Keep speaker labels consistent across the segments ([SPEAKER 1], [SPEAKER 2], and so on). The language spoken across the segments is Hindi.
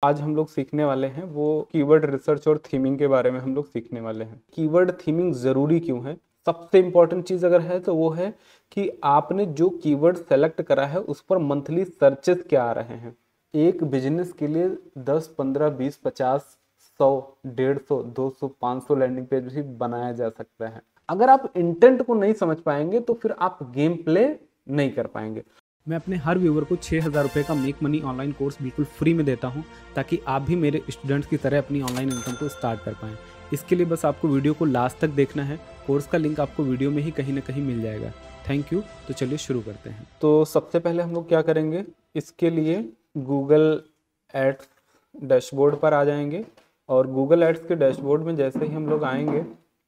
[SPEAKER 1] आज हम लोग सीखने वाले हैं वो कीवर्ड रिसर्च और थीमिंग के बारे में हम लोग सीखने वाले हैं। कीवर्ड थीमिंग ज़रूरी क्यों है? सबसे इंपॉर्टेंट चीज़ अगर है तो वो है कि आपने जो कीवर्ड सेलेक्ट करा है उस पर मंथली सर्चेस क्या आ रहे हैं। एक बिजनेस के लिए 10, 15, 20, 50, 100, 150, 200, 500 लैंडिंग पेज भी बनाया जा सकता है। अगर आप इंटेंट को नहीं समझ पाएंगे तो फिर आप गेम प्ले नहीं कर पाएंगे।
[SPEAKER 2] मैं अपने हर व्यूवर को 6,000 रुपये का मेक मनी ऑनलाइन कोर्स बिल्कुल फ्री में देता हूं, ताकि आप भी मेरे स्टूडेंट्स की तरह अपनी ऑनलाइन इनकम को स्टार्ट कर पाएं। इसके लिए बस आपको वीडियो को लास्ट तक देखना है। कोर्स का लिंक आपको वीडियो में ही कहीं ना कहीं मिल जाएगा। Thank you. तो चलिए शुरू करते हैं।
[SPEAKER 1] तो सबसे पहले हम लोग क्या करेंगे, इसके लिए गूगल एड्स डैशबोर्ड पर आ जाएंगे और गूगल एड्स के डैशबोर्ड में जैसे ही हम लोग आएंगे,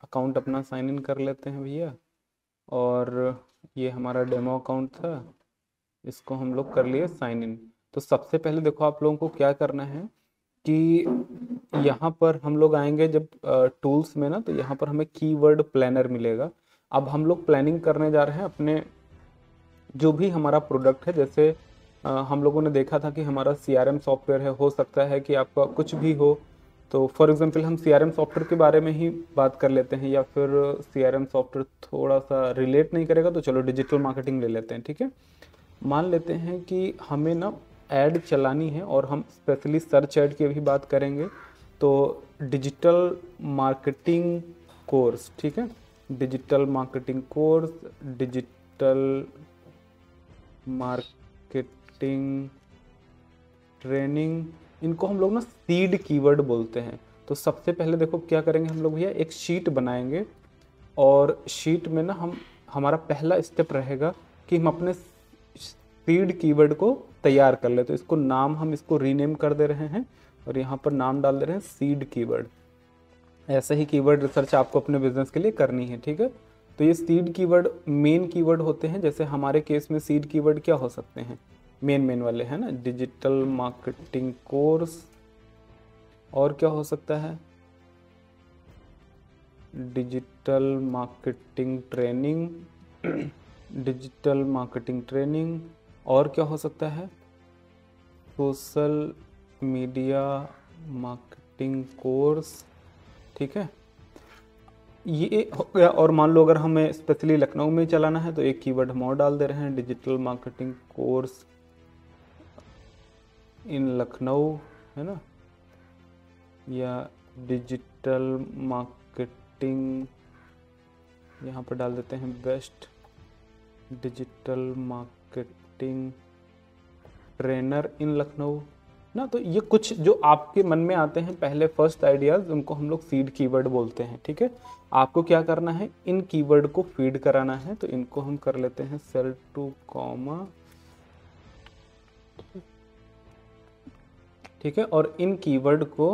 [SPEAKER 1] अकाउंट अपना साइन इन कर लेते हैं भैया। और ये हमारा डेमो अकाउंट था, इसको हम लोग कर लिए साइन इन। तो सबसे पहले देखो आप लोगों को क्या करना है कि यहाँ पर हम लोग आएंगे जब टूल्स में ना, तो यहाँ पर हमें कीवर्ड प्लानर मिलेगा। अब हम लोग प्लानिंग करने जा रहे हैं अपने जो भी हमारा प्रोडक्ट है। जैसे हम लोगों ने देखा था कि हमारा CRM सॉफ्टवेयर है, हो सकता है कि आपका कुछ भी हो। तो फॉर एग्जांपल हम CRM सॉफ्टवेयर के बारे में ही बात कर लेते हैं, या फिर CRM सॉफ्टवेयर थोड़ा सा रिलेट नहीं करेगा तो चलो डिजिटल मार्केटिंग ले लेते हैं, ठीक है। मान लेते हैं कि हमें ना ऐड चलानी है और हम स्पेशली सर्च ऐड की भी बात करेंगे। तो डिजिटल मार्केटिंग कोर्स, ठीक है, digital marketing course, digital marketing training, इनको हम लोग ना सीड कीवर्ड बोलते हैं। तो सबसे पहले देखो क्या करेंगे हम लोग भैया, एक शीट बनाएंगे और शीट में ना हमारा पहला स्टेप रहेगा कि हम अपने सीड कीवर्ड को तैयार कर ले। तो इसको नाम हम इसको रीनेम कर दे रहे हैं और यहाँ पर नाम डाल दे रहे हैं सीड कीवर्ड। ऐसे ही कीवर्ड रिसर्च आपको अपने बिजनेस के लिए करनी है, ठीक है। तो ये सीड कीवर्ड मेन कीवर्ड होते हैं। जैसे हमारे केस में सीड कीवर्ड क्या हो सकते हैं, मेन वाले हैं ना, डिजिटल मार्केटिंग कोर्स, और क्या हो सकता है, digital marketing training, digital marketing training, और क्या हो सकता है, सोशल मीडिया मार्केटिंग कोर्स, ठीक है। ये हो गया। और मान लो अगर हमें स्पेशली लखनऊ में चलाना है तो एक कीवर्ड हम और डाल दे रहे हैं, digital marketing course in Lucknow, है ना, या डिजिटल मार्केटिंग, यहाँ पर डाल देते हैं best digital marketing trainer in Lucknow ना। तो ये कुछ जो आपके मन में आते हैं पहले फर्स्ट आइडियाज, उनको हम लोग सीड कीवर्ड बोलते हैं, ठीक है। आपको क्या करना है, इन कीवर्ड को फीड कराना है। तो इनको हम कर लेते हैं सेल टू कॉमा, ठीक है। और इन कीवर्ड को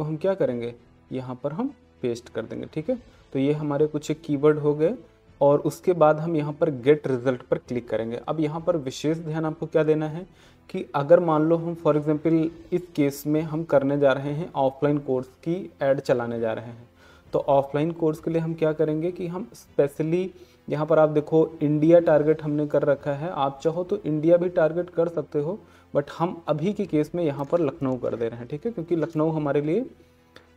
[SPEAKER 1] हम क्या करेंगे, यहाँ पर हम पेस्ट कर देंगे, ठीक है। तो ये हमारे कुछ एक कीवर्ड हो गए और उसके बाद हम यहाँ पर गेट रिजल्ट पर क्लिक करेंगे। अब यहाँ पर विशेष ध्यान आपको क्या देना है कि अगर मान लो हम फॉर एग्जांपल इस केस में हम करने जा रहे हैं ऑफलाइन कोर्स की ऐड चलाने जा रहे हैं, तो ऑफलाइन कोर्स के लिए हम क्या करेंगे कि हम स्पेशली यहाँ पर आप देखो इंडिया टारगेट हमने कर रखा है। आप चाहो तो इंडिया भी टारगेट कर सकते हो, बट हम अभी के केस में यहाँ पर लखनऊ कर दे रहे हैं, ठीक है। क्योंकि लखनऊ हमारे लिए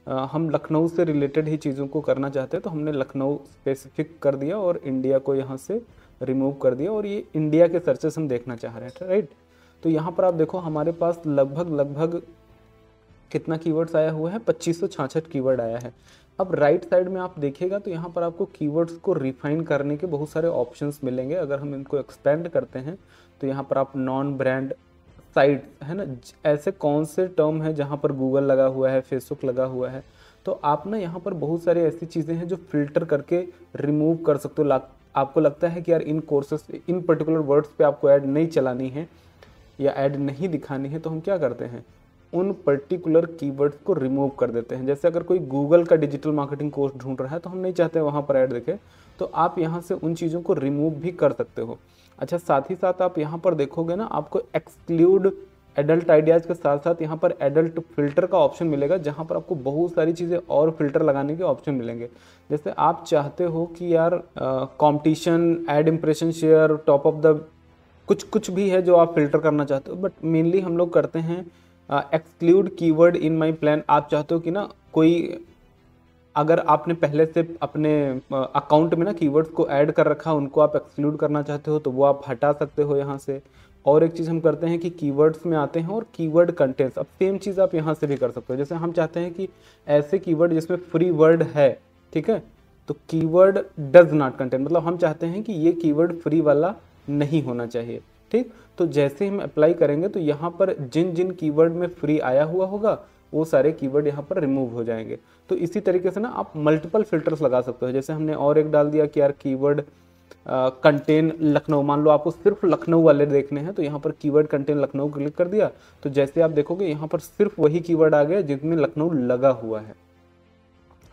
[SPEAKER 1] हम लखनऊ से रिलेटेड ही चीज़ों को करना चाहते हैं, तो हमने लखनऊ स्पेसिफिक कर दिया और इंडिया को यहाँ से रिमूव कर दिया, और ये इंडिया के सर्चेस हम देखना चाह रहे हैं, राइट। तो यहाँ पर आप देखो हमारे पास लगभग कितना कीवर्ड्स आया हुआ है, 2566 कीवर्ड आया है। अब राइट साइड में आप देखिएगा तो यहाँ पर आपको कीवर्ड्स को रिफाइन करने के बहुत सारे ऑप्शंस मिलेंगे। अगर हम इनको एक्सपेंड करते हैं तो यहाँ पर आप नॉन ब्रांड साइट, है ना, ऐसे कौन से टर्म है जहाँ पर गूगल लगा हुआ है, फेसबुक लगा हुआ है, तो आप ना यहाँ पर बहुत सारी ऐसी चीज़ें हैं जो फिल्टर करके रिमूव कर सकते हो। आपको लगता है कि यार इन कोर्सेस इन पर्टिकुलर वर्ड्स पे आपको ऐड नहीं चलानी है या ऐड नहीं दिखानी है, तो हम क्या करते हैं, उन पर्टिकुलर कीवर्ड्स को रिमूव कर देते हैं। जैसे अगर कोई गूगल का डिजिटल मार्केटिंग कोर्स ढूंढ रहा है तो हम नहीं चाहते वहाँ पर ऐड दिखे, तो आप यहाँ से उन चीज़ों को रिमूव भी कर सकते हो। अच्छा, साथ ही साथ आप यहाँ पर देखोगे ना, आपको एक्सक्लूड एडल्ट आइडियाज़ के साथ साथ यहाँ पर एडल्ट फिल्टर का ऑप्शन मिलेगा, जहाँ पर आपको बहुत सारी चीज़ें और फिल्टर लगाने के ऑप्शन मिलेंगे। जैसे आप चाहते हो कि यार competition, ad impression share, top of the कुछ कुछ भी है जो आप फिल्टर करना चाहते हो, बट मेनली हम लोग करते हैं exclude keyword in my plan. आप चाहते हो कि ना कोई, अगर आपने पहले से अपने अकाउंट में ना कीवर्ड्स को ऐड कर रखा, उनको आप एक्सक्लूड करना चाहते हो तो वो आप हटा सकते हो यहाँ से। और एक चीज़ हम करते हैं कि कीवर्ड्स में आते हैं और कीवर्ड कंटेंट्स, अब सेम चीज़ आप यहाँ से भी कर सकते हो। जैसे हम चाहते हैं कि ऐसे कीवर्ड जिसमें फ्री वर्ड है, ठीक है, तो कीवर्ड डज नॉट कंटेन, मतलब हम चाहते हैं कि ये कीवर्ड फ्री वाला नहीं होना चाहिए, ठीक। तो जैसे हम अप्लाई करेंगे तो यहाँ पर जिन जिन कीवर्ड में फ्री आया हुआ होगा वो सारे कीवर्ड यहाँ पर रिमूव हो जाएंगे। तो इसी तरीके से ना आप मल्टीपल फिल्टर्स लगा सकते हो। जैसे हमने और एक डाल दिया कि यार कीवर्ड कंटेन लखनऊ, मान लो आपको सिर्फ लखनऊ वाले देखने हैं तो यहाँ पर कीवर्ड कंटेन लखनऊ क्लिक कर दिया, तो जैसे आप देखोगे यहाँ पर सिर्फ वही कीवर्ड आ गया जिसमें लखनऊ लगा हुआ है,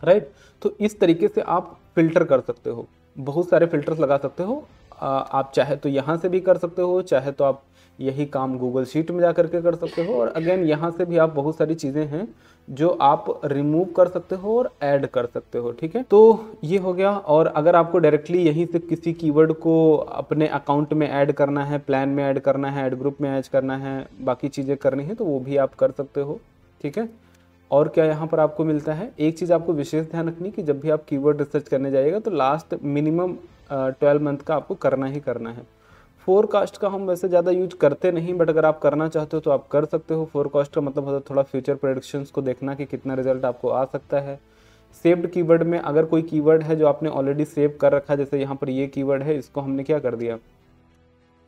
[SPEAKER 1] राइट। तो इस तरीके से आप फिल्टर कर सकते हो, बहुत सारे फिल्टर्स लगा सकते हो। आप चाहे तो यहाँ से भी कर सकते हो, चाहे तो आप यही काम गूगल शीट में जा करके कर सकते हो, और अगेन यहाँ से भी आप बहुत सारी चीज़ें हैं जो आप रिमूव कर सकते हो और ऐड कर सकते हो, ठीक है। तो ये हो गया। और अगर आपको डायरेक्टली यहीं से किसी कीवर्ड को अपने अकाउंट में ऐड करना है, प्लान में ऐड करना है, ऐड ग्रुप में ऐड करना है, बाकी चीज़ें करनी है, तो वो भी आप कर सकते हो, ठीक है। और क्या यहाँ पर आपको मिलता है, एक चीज़ आपको विशेष ध्यान रखनी कि जब भी आप कीवर्ड रिसर्च करने जाइएगा तो लास्ट मिनिमम 12 मंथ का आपको करना ही करना है। फोरकास्ट का हम वैसे ज़्यादा यूज करते नहीं, बट अगर आप करना चाहते हो तो आप कर सकते हो। फोरकास्ट का मतलब होता है थोड़ा फ्यूचर प्रेडिक्शंस को देखना कि कितना रिजल्ट आपको आ सकता है। सेव्ड कीवर्ड में अगर कोई कीवर्ड है जो आपने ऑलरेडी सेव कर रखा है, जैसे यहाँ पर ये कीवर्ड है, इसको हमने क्या कर दिया,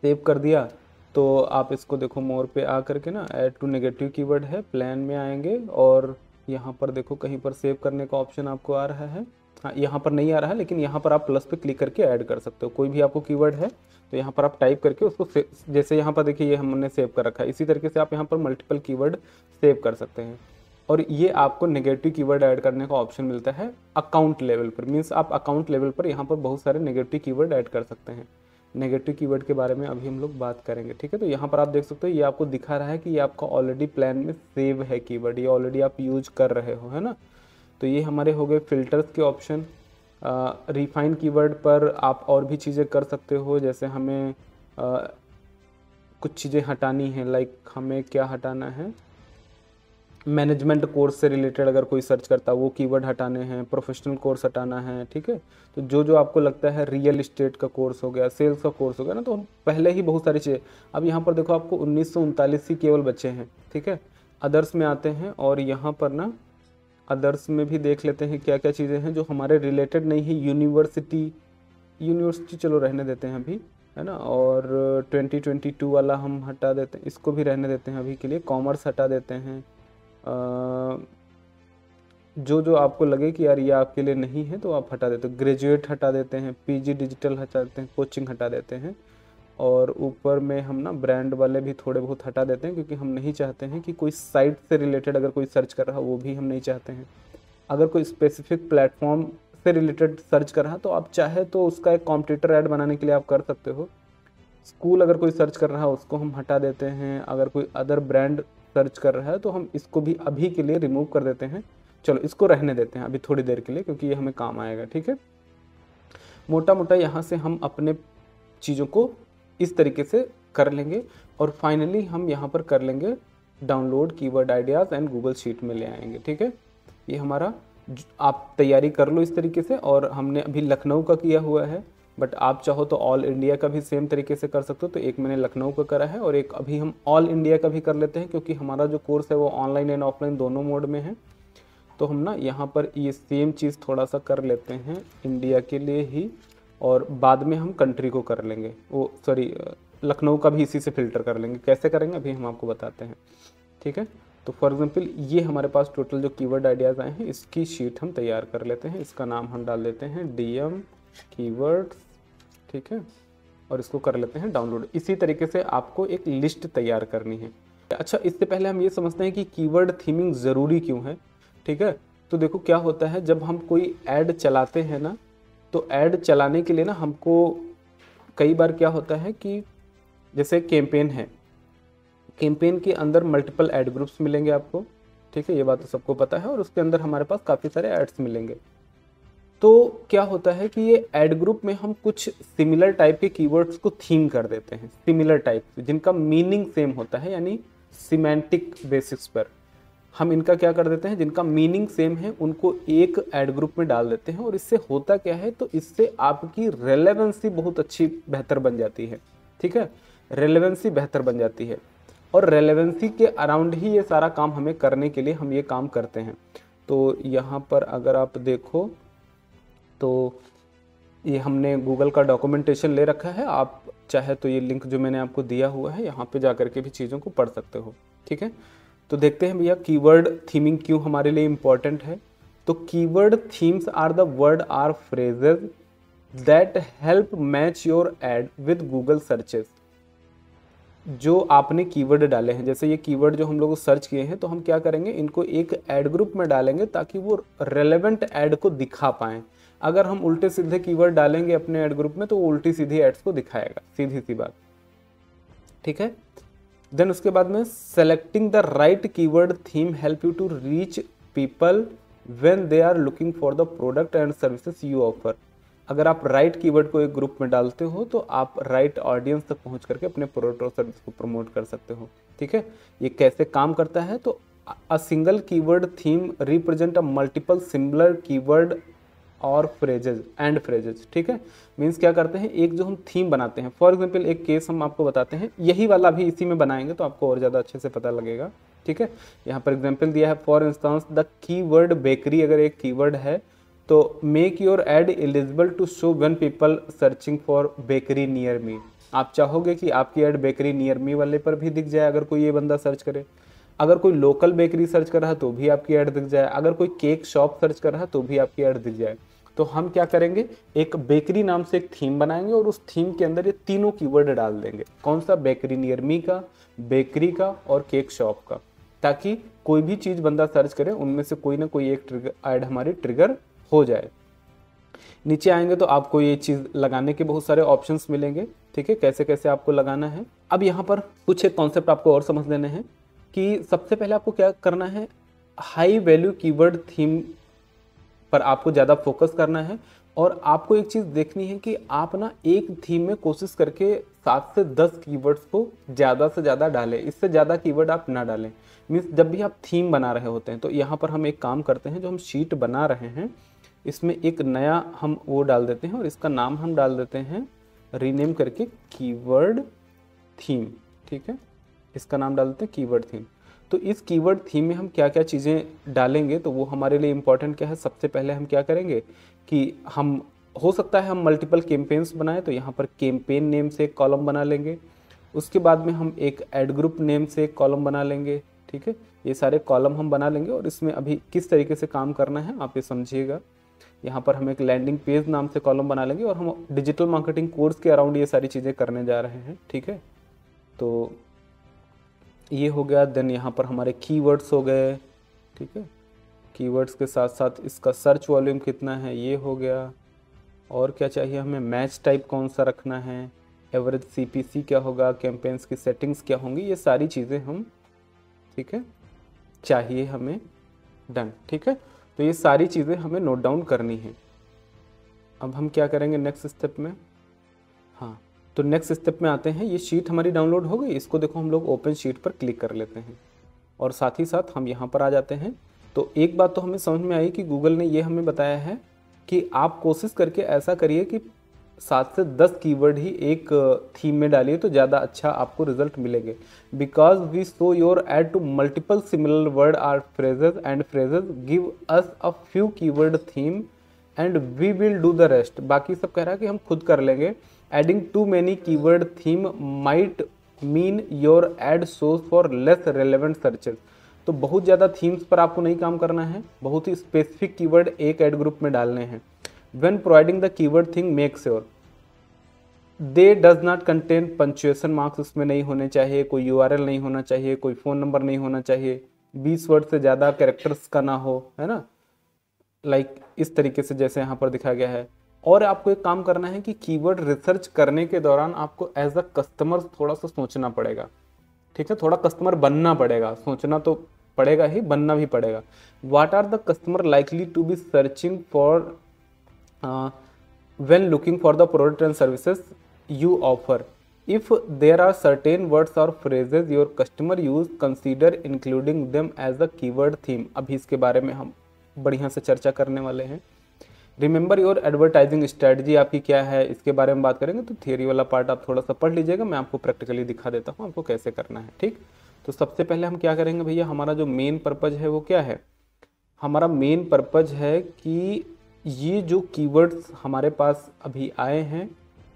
[SPEAKER 1] सेव कर दिया, तो आप इसको देखो मोर पे आ करके ना ऐड टू नेगेटिव कीवर्ड है, प्लान में आएंगे और यहाँ पर देखो कहीं पर सेव करने का ऑप्शन आपको आ रहा है। हाँ, यहाँ पर नहीं आ रहा है, लेकिन यहाँ पर आप प्लस पे क्लिक करके ऐड कर सकते हो। कोई भी आपको कीवर्ड है तो यहाँ पर आप टाइप करके उसको जैसे यहाँ पर देखिए ये हमने सेव कर रखा है, इसी तरीके से आप यहाँ पर मल्टीपल कीवर्ड सेव कर सकते हैं। और ये आपको नेगेटिव कीवर्ड ऐड करने का ऑप्शन मिलता है अकाउंट लेवल पर, मीन्स आप अकाउंट लेवल पर यहाँ पर बहुत सारे नेगेटिव कीवर्ड ऐड कर सकते हैं। नेगेटिव कीवर्ड के बारे में अभी हम लोग बात करेंगे, ठीक है। तो यहाँ पर आप देख सकते हो ये आपको दिखा रहा है कि ये आपका ऑलरेडी प्लान में सेव है कीवर्ड, ये ऑलरेडी आप यूज कर रहे हो, है ना। तो ये हमारे हो गए फिल्टर्स के ऑप्शन। रिफाइन कीवर्ड पर आप और भी चीज़ें कर सकते हो, जैसे हमें कुछ चीज़ें हटानी है, लाइक हमें क्या हटाना है, मैनेजमेंट कोर्स से रिलेटेड अगर कोई सर्च करता है वो कीवर्ड हटाने हैं, प्रोफेशनल कोर्स हटाना है, ठीक है। तो जो जो आपको लगता है, रियल इस्टेट का कोर्स हो गया, सेल्स का कोर्स हो गया ना, तो हम पहले ही बहुत सारी चीज़ें, अब यहाँ पर देखो आपको 1939 ही केवल बचे हैं, ठीक है। अदर्स में आते हैं और यहाँ पर ना अदर्स में भी देख लेते हैं क्या क्या चीज़ें हैं जो हमारे रिलेटेड नहीं है। यूनिवर्सिटी चलो रहने देते हैं अभी, है ना। और 2022 वाला हम हटा देते हैं, इसको भी रहने देते हैं अभी के लिए। कॉमर्स हटा देते हैं। जो जो आपको लगे कि यार ये आपके लिए नहीं है तो आप हटा देते हो। ग्रेजुएट हटा देते हैं, पीजी डिजिटल हटा देते हैं, कोचिंग हटा देते हैं। और ऊपर में हम ना ब्रांड वाले भी थोड़े बहुत हटा देते हैं, क्योंकि हम नहीं चाहते हैं कि कोई साइट से रिलेटेड अगर कोई सर्च कर रहा वो भी हम नहीं चाहते हैं। अगर कोई स्पेसिफिक प्लेटफॉर्म से रिलेटेड सर्च कर रहा तो आप चाहे तो उसका एक कॉम्पिटिटर ऐड बनाने के लिए आप कर सकते हो। स्कूल अगर कोई सर्च कर रहा है उसको हम हटा देते हैं। अगर कोई अदर ब्रांड सर्च कर रहा है तो हम इसको भी अभी के लिए रिमूव कर देते हैं। चलो इसको रहने देते हैं अभी थोड़ी देर के लिए, क्योंकि ये हमें काम आएगा, ठीक है। मोटा मोटा यहाँ से हम अपने चीज़ों को इस तरीके से कर लेंगे और फाइनली हम यहाँ पर कर लेंगे download keyword ideas and Google sheet में ले आएंगे, ठीक है। ये हमारा, आप तैयारी कर लो इस तरीके से। और हमने अभी लखनऊ का किया हुआ है, बट आप चाहो तो ऑल इंडिया का भी सेम तरीके से कर सकते हो। तो एक मैंने लखनऊ का करा है और एक अभी हम ऑल इंडिया का भी कर लेते हैं, क्योंकि हमारा जो कोर्स है वो ऑनलाइन एंड ऑफलाइन दोनों मोड में है। तो हम ना यहाँ पर ये सेम चीज़ थोड़ा सा कर लेते हैं इंडिया के लिए ही, और बाद में हम कंट्री को कर लेंगे, वो सॉरी लखनऊ का भी इसी से फिल्टर कर लेंगे। कैसे करेंगे अभी हम आपको बताते हैं, ठीक है। तो फॉर एग्जांपल ये हमारे पास टोटल जो कीवर्ड आइडियाज़ आए हैं इसकी शीट हम तैयार कर लेते हैं। इसका नाम हम डाल देते हैं DM कीवर्ड्स, ठीक है। और इसको कर लेते हैं डाउनलोड। इसी तरीके से आपको एक लिस्ट तैयार करनी है। अच्छा, इससे पहले हम ये समझते हैं कि कीवर्ड थीमिंग ज़रूरी क्यों है, ठीक है। तो देखो क्या होता है, जब हम कोई ऐड चलाते हैं ना, तो ऐड चलाने के लिए ना हमको कई बार क्या होता है कि जैसे कैंपेन है, कैंपेन के अंदर मल्टीपल ऐड ग्रुप्स मिलेंगे आपको, ठीक है। ये बात तो सबको पता है, और उसके अंदर हमारे पास काफ़ी सारे एड्स मिलेंगे। तो क्या होता है कि ये ऐड ग्रुप में हम कुछ सिमिलर टाइप के कीवर्ड्स को थीम कर देते हैं, सिमिलर टाइप जिनका मीनिंग सेम होता है, यानी सिमेंटिक बेसिस पर हम इनका क्या कर देते हैं, जिनका मीनिंग सेम है उनको एक ऐड ग्रुप में डाल देते हैं। और इससे होता क्या है, तो इससे आपकी रेलेवेंसी बहुत अच्छी बेहतर बन जाती है। ठीक है, रेलेवेंसी बेहतर बन जाती है और रेलेवेंसी के अराउंड ही ये सारा काम हमें करने के लिए हम ये काम करते हैं। तो यहाँ पर अगर आप देखो तो ये हमने गूगल का डॉक्यूमेंटेशन ले रखा है, आप चाहे तो ये लिंक जो मैंने आपको दिया हुआ है यहाँ पे जा करके भी चीज़ों को पढ़ सकते हो। ठीक है, तो देखते हैं भैया कीवर्ड थीमिंग क्यों हमारे लिए इम्पॉर्टेंट है। तो keyword themes are the word or phrases that help match your ad with Google searches. जो आपने कीवर्ड डाले हैं, जैसे ये कीवर्ड जो हम लोग सर्च किए हैं, तो हम क्या करेंगे, इनको एक ऐड ग्रुप में डालेंगे ताकि वो रेलेवेंट ऐड को दिखा पाएं। अगर हम उल्टे सीधे कीवर्ड डालेंगे अपने ऐड ग्रुप में तो वो उल्टी सीधी एड्स को दिखाएगा, सीधी सी बात। ठीक है, देन उसके बाद में selecting the right keyword theme help you to reach people when they are looking for the product and services you offer. अगर आप राइट कीवर्ड को एक ग्रुप में डालते हो तो आप राइट ऑडियंस तक पहुंच करके अपने प्रोडक्ट और सर्विस को प्रमोट कर सकते हो। ठीक है, ये कैसे काम करता है, तो a single keyword theme represent a multiple similar keyword और फ्रेजेज एंड फ्रेजेज। ठीक है, मीन्स क्या करते हैं, एक जो हम थीम बनाते हैं, फॉर एग्जांपल एक केस हम आपको बताते हैं, यही वाला भी इसी में बनाएंगे तो आपको और ज़्यादा अच्छे से पता लगेगा। ठीक है, यहाँ पर एग्जांपल दिया है, for instance the keyword bakery अगर एक कीवर्ड है तो make your ad eligible to show when people searching for bakery near me. आप चाहोगे कि आपकी ऐड बेकरी नियर मी वाले पर भी दिख जाए अगर कोई ये बंदा सर्च करे। अगर कोई लोकल बेकरी सर्च कर रहा है तो भी आपकी ऐड दिख जाए, अगर कोई केक शॉप सर्च कर रहा है तो भी आपकी ऐड दिख जाए। तो हम क्या करेंगे, एक बेकरी नाम से एक थीम बनाएंगे और उस थीम के अंदर ये तीनों कीवर्ड डाल देंगे। कौन सा, बेकरी नियर मी का, बेकरी का और केक शॉप का, ताकि कोई भी चीज़ बंदा सर्च करे उनमें से कोई ना कोई एक ट्रिगर ऐड हमारी ट्रिगर हो जाए। नीचे आएंगे तो आपको ये चीज़ लगाने के बहुत सारे ऑप्शंस मिलेंगे। ठीक है, कैसे कैसे आपको लगाना है। अब यहाँ पर कुछ एक कॉन्सेप्ट आपको और समझ लेने हैं कि सबसे पहले आपको क्या करना है, हाई वैल्यू कीवर्ड थीम पर आपको ज़्यादा फोकस करना है। और आपको एक चीज़ देखनी है कि आप ना एक थीम में कोशिश करके 7 से 10 कीवर्ड्स को ज़्यादा से ज़्यादा डालें, इससे ज़्यादा कीवर्ड आप ना डालें। मीन्स जब भी आप थीम बना रहे होते हैं तो यहाँ पर हम एक काम करते हैं, जो हम शीट बना रहे हैं इसमें एक नया हम वो डाल देते हैं और इसका नाम हम डाल देते हैं रीनेम करके कीवर्ड थीम। ठीक है, इसका नाम डाल देते हैं कीवर्ड थीम। तो इस कीवर्ड थीम में हम क्या क्या चीज़ें डालेंगे तो वो हमारे लिए इम्पॉर्टेंट क्या है, सबसे पहले हम क्या करेंगे कि हम हो सकता है हम मल्टीपल कैंपेन्स बनाएं, तो यहाँ पर कैंपेन नेम से एक कॉलम बना लेंगे। उसके बाद में हम एक ऐड ग्रुप नेम से एक कॉलम बना लेंगे। ठीक है, ये सारे कॉलम हम बना लेंगे और इसमें अभी किस तरीके से काम करना है आप ये समझिएगा। यहाँ पर हम एक लैंडिंग पेज नाम से कॉलम बना लेंगे और हम डिजिटल मार्केटिंग कोर्स के अराउंड ये सारी चीज़ें करने जा रहे हैं। ठीक है, तो ये हो गया। देन यहाँ पर हमारे कीवर्ड्स हो गए। ठीक है, कीवर्ड्स के साथ साथ इसका सर्च वॉल्यूम कितना है ये हो गया। और क्या चाहिए हमें, मैच टाइप कौन सा रखना है, एवरेज सीपीसी क्या होगा, कैंपेन्स की सेटिंग्स क्या होंगी, ये सारी चीज़ें हम, ठीक है, चाहिए हमें। डन। ठीक है, तो ये सारी चीज़ें हमें नोट डाउन करनी है। अब हम क्या करेंगे नेक्स्ट स्टेप में, हाँ तो नेक्स्ट स्टेप में आते हैं। ये शीट हमारी डाउनलोड हो गई, इसको देखो हम लोग ओपन शीट पर क्लिक कर लेते हैं और साथ ही साथ हम यहाँ पर आ जाते हैं। तो एक बात तो हमें समझ में आई कि गूगल ने ये हमें बताया है कि आप कोशिश करके ऐसा करिए कि 7 से 10 कीवर्ड ही एक थीम में डालिए तो ज़्यादा अच्छा आपको रिजल्ट मिलेंगे। Because we show your ad to multiple similar word or phrases and phrases give us a few keyword theme and we will do the rest. बाकी सब कह रहा है कि हम खुद कर लेंगे। Adding to many keyword theme might mean your ad source for less relevant searches. तो बहुत ज़्यादा थीम्स पर आपको नहीं काम करना है, बहुत ही स्पेसिफिक कीवर्ड एक ऐड ग्रुप में डालने हैं। When providing the keyword thing, make sure they does not contain punctuation marks, उसमें नहीं होने चाहिए, कोई URL नहीं होना चाहिए, कोई फ़ोन नंबर नहीं होना चाहिए, 20 वर्ड से ज़्यादा कैरेक्टर्स का ना हो, है ना, लाइक इस तरीके से जैसे यहाँ पर दिखाया गया है। और आपको एक काम करना है कि कीवर्ड रिसर्च करने के दौरान आपको एज अ कस्टमर थोड़ा सा सोचना पड़ेगा। ठीक है, थोड़ा कस्टमर बनना पड़ेगा, सोचना तो पड़ेगा ही, बनना भी पड़ेगा। What are the customer likely to be searching for when looking for the product and services you offer. If there are certain words or phrases your customer use, consider including them as a keyword theme. अभी इसके बारे में हम बढ़िया से चर्चा करने वाले हैं. रिमेंबर योर एडवर्टाइजिंग स्ट्रेटजी आपकी क्या है, इसके बारे में बात करेंगे. तो थियरी वाला पार्ट आप थोड़ा सा पढ़ लीजिएगा, मैं आपको प्रैक्टिकली दिखा देता हूँ आपको कैसे करना है. ठीक, तो सबसे पहले हम क्या करेंगे भैया, हमारा जो मेन पर्पज है वो क्या है. हमारा मेन पर्पज है कि ये जो कीवर्ड्स हमारे पास अभी आए हैं,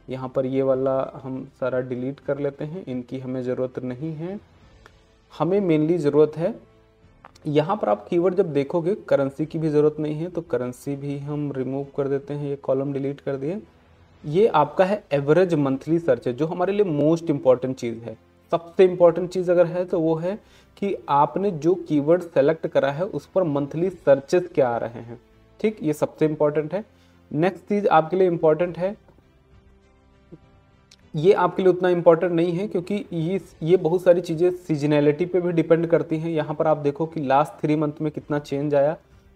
[SPEAKER 1] यहाँ पर ये वाला हम सारा डिलीट कर लेते हैं, इनकी हमें ज़रूरत नहीं है. हमें मेनली ज़रूरत है, यहाँ पर आप कीवर्ड जब देखोगे करेंसी की भी ज़रूरत नहीं है, तो करेंसी भी हम रिमूव कर देते हैं, ये कॉलम डिलीट कर दिए. ये आपका है एवरेज मंथली सर्च है, जो हमारे लिए मोस्ट इम्पॉर्टेंट चीज़ है. सबसे इम्पॉर्टेंट चीज़ अगर है तो वो है कि आपने जो कीवर्ड सेलेक्ट करा है उस पर मंथली सर्चेस क्या आ रहे हैं. ठीक, ये सबसे इम्पॉर्टेंट है. नेक्स्ट चीज़ आपके लिए इम्पॉर्टेंट है, ये आपके लिए उतना इम्पॉर्टेंट नहीं है क्योंकि ये बहुत सारी चीज़ें सीजनैलिटी पे भी डिपेंड करती हैं. यहाँ पर आप देखो कि लास्ट 3 मंथ में कितना चेंज आया,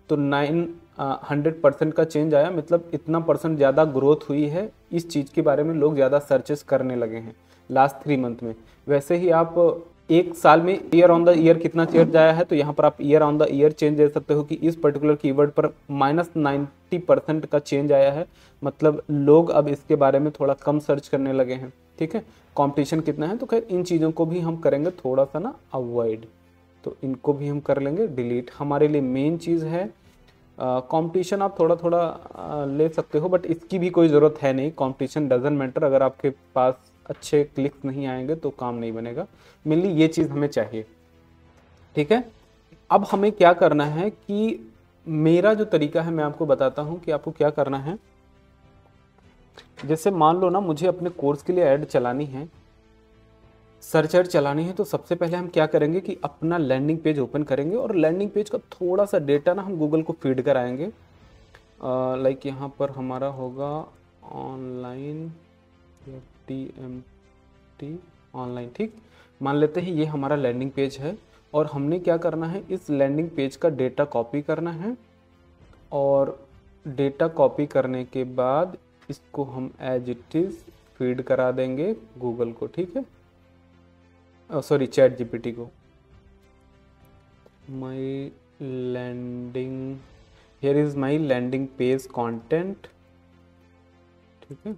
[SPEAKER 1] तो 900% का चेंज आया, मतलब इतना % ज़्यादा ग्रोथ हुई है. इस चीज़ के बारे में लोग ज़्यादा सर्चेस करने लगे हैं लास्ट 3 मंथ में. वैसे ही आप एक साल में ईयर ऑन द ईयर कितना चेंज आया है, तो यहाँ पर आप year on the year change दे सकते हो कि इस पर्टिकुलर कीवर्ड पर -90% का चेंज आया है, मतलब लोग अब इसके बारे में थोड़ा कम सर्च करने लगे हैं. ठीक है, कंपटीशन कितना है, तो खैर इन चीज़ों को भी हम करेंगे थोड़ा सा ना अवॉइड, तो इनको भी हम कर लेंगे डिलीट. हमारे लिए मेन चीज़ है कंपटीशन. आप थोड़ा थोड़ा ले सकते हो, बट इसकी भी कोई ज़रूरत है नहीं. कंपटीशन डजंट मैटर, अगर आपके पास अच्छे क्लिक्स नहीं आएंगे तो काम नहीं बनेगा. मेनली ये चीज़ हमें चाहिए. ठीक है, अब हमें क्या करना है कि मेरा जो तरीका है मैं आपको बताता हूँ कि आपको क्या करना है. जैसे मान लो ना मुझे अपने कोर्स के लिए ऐड चलानी है, सर्च ऐड चलानी है, तो सबसे पहले हम क्या करेंगे कि अपना लैंडिंग पेज ओपन करेंगे और लैंडिंग पेज का थोड़ा सा डेटा ना हम गूगल को फीड कराएंगे. लाइक यहाँ पर हमारा होगा ऑनलाइन TMT ऑनलाइन. ठीक, मान लेते हैं ये हमारा लैंडिंग पेज है और हमने क्या करना है, इस लैंडिंग पेज का डेटा कॉपी करना है और डेटा कॉपी करने के बाद इसको हम एज इट इज़ फीड करा देंगे गूगल को. ठीक है, सॉरी चैट जीपीटी को. My landing, here is my landing page content. ठीक है,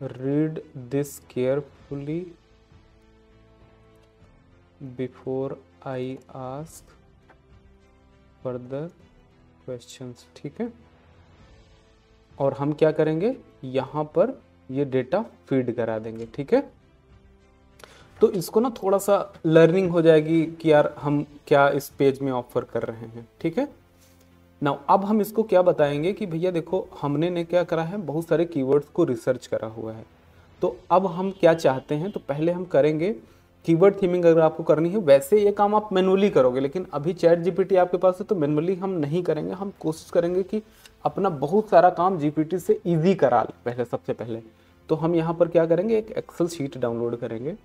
[SPEAKER 1] read this carefully before I ask further questions. ठीक है, और हम क्या करेंगे, यहाँ पर ये डेटा फीड करा देंगे. ठीक है, तो इसको ना थोड़ा सा लर्निंग हो जाएगी कि यार हम क्या इस पेज में ऑफर कर रहे हैं. ठीक है, नाउ अब हम इसको क्या बताएंगे कि भैया देखो हमने ने क्या करा है, बहुत सारे कीवर्ड्स को रिसर्च करा हुआ है. तो अब हम क्या चाहते हैं, तो पहले हम करेंगे कीवर्ड थीमिंग. अगर आपको करनी है, वैसे ये काम आप मैनुअली करोगे, लेकिन अभी चैट जीपीटी आपके पास है तो मैनुअली हम नहीं करेंगे. हम कोशिश करेंगे कि अपना बहुत सारा काम जीपीटी से ईजी करा लें पहले, सबसे पहले. तो हम यहाँ पर क्या करेंगे, एक एक्सेल शीट डाउनलोड करेंगे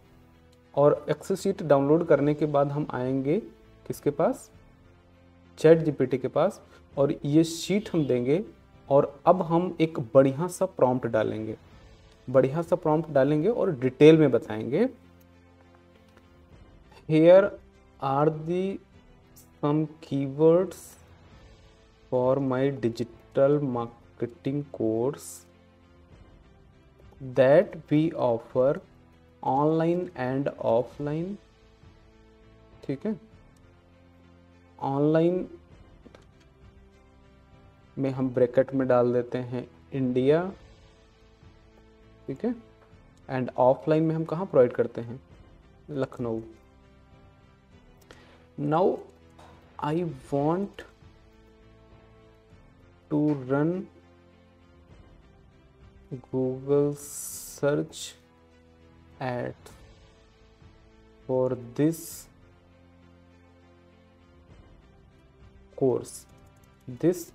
[SPEAKER 1] और एक्सेल शीट डाउनलोड करने के बाद हम आएंगे किसके पास, चैट जीपीटी के पास, और ये शीट हम देंगे. और अब हम एक बढ़िया सा प्रॉम्प्ट डालेंगे, बढ़िया सा प्रॉम्प्ट डालेंगे और डिटेल में बताएंगे. Here are the some keywords for my digital marketing course that we offer online and offline. ठीक है, ऑनलाइन में हम ब्रैकेट में डाल देते हैं इंडिया. ठीक है, एंड ऑफलाइन में हम कहाँ प्रोवाइड करते हैं, Lucknow. Now I want to run Google search ad for this course, this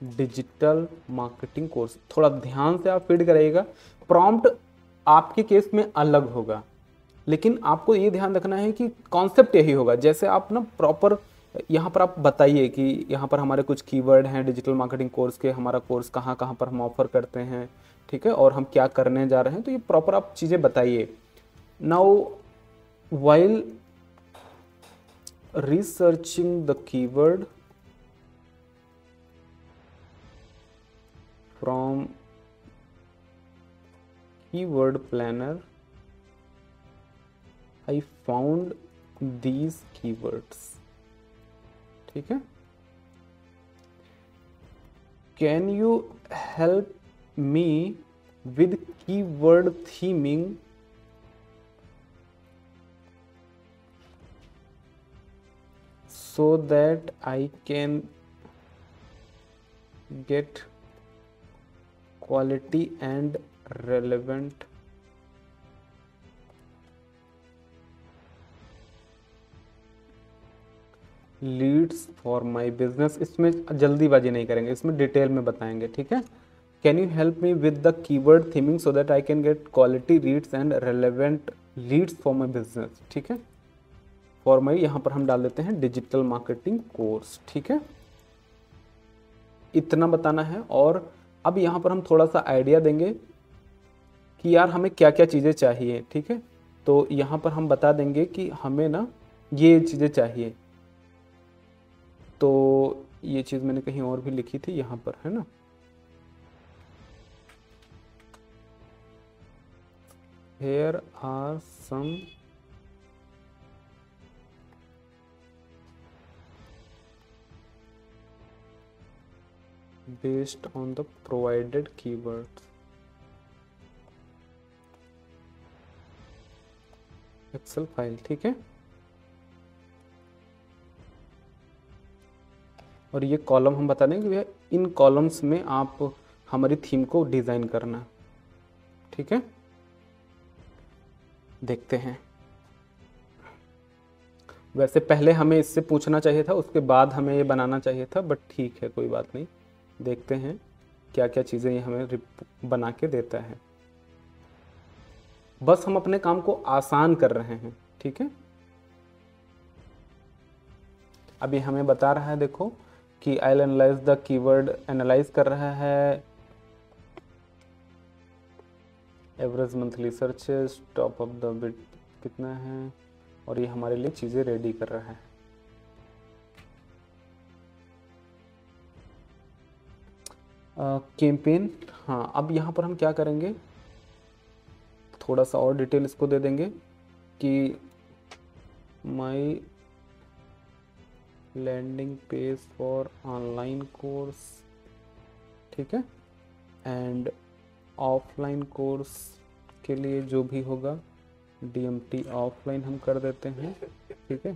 [SPEAKER 1] digital marketing course. थोड़ा ध्यान से आप फीड करिएगा. प्रॉम्प्ट आपके केस में अलग होगा, लेकिन आपको ये ध्यान रखना है कि कॉन्सेप्ट यही होगा. जैसे आप ना प्रॉपर यहाँ पर आप बताइए कि यहाँ पर हमारे कुछ कीवर्ड हैं डिजिटल मार्केटिंग कोर्स के, हमारा कोर्स कहाँ कहाँ पर हम ऑफर करते हैं, ठीक है, और हम क्या करने जा रहे हैं, तो ये प्रॉपर आप चीज़ें बताइए। Now while researching the keyword from keyword planner I found these keywords, ठीक है। Can you help me with keyword theming so that I can get quality and relevant leads for my business. इसमें जल्दीबाजी नहीं करेंगे, इसमें डिटेल में बताएंगे, ठीक है। Can you help me with the keyword theming so that I can get quality leads and relevant leads for my business, ठीक है। फॉर माई यहाँ पर हम डाल देते हैं डिजिटल मार्केटिंग कोर्स, ठीक है। इतना बताना है। और अब यहाँ पर हम थोड़ा सा आइडिया देंगे कि यार हमें क्या क्या चीज़ें चाहिए, ठीक है। तो यहाँ पर हम बता देंगे कि हमें ना ये चीज़ें चाहिए। तो ये चीज़ मैंने कहीं और भी लिखी थी यहाँ पर, है ना। Here are some based on the provided keywords. Excel file, ठीक है। और ये कॉलम हम बता देंगे भैया इन कॉलम्स में आप हमारी थीम को डिज़ाइन करना, ठीक है। देखते हैं, वैसे पहले हमें इससे पूछना चाहिए था, उसके बाद हमें ये बनाना चाहिए था, बट ठीक है कोई बात नहीं। देखते हैं क्या क्या चीज़ें ये हमें बना के देता है। बस हम अपने काम को आसान कर रहे हैं, ठीक है। अभी हमें बता रहा है, देखो कि I analyse the keyword, analyse कर रहा है average monthly searches, top of the bit कितना है, और ये हमारे लिए चीज़ें रेडी कर रहा है। कैंपेन, हाँ, अब यहाँ पर हम क्या करेंगे, थोड़ा सा और डिटेल इसको दे देंगे कि my landing page for online course, ठीक है, एंड ऑफलाइन कोर्स के लिए जो भी होगा DMT ऑफलाइन हम कर देते हैं, ठीक है।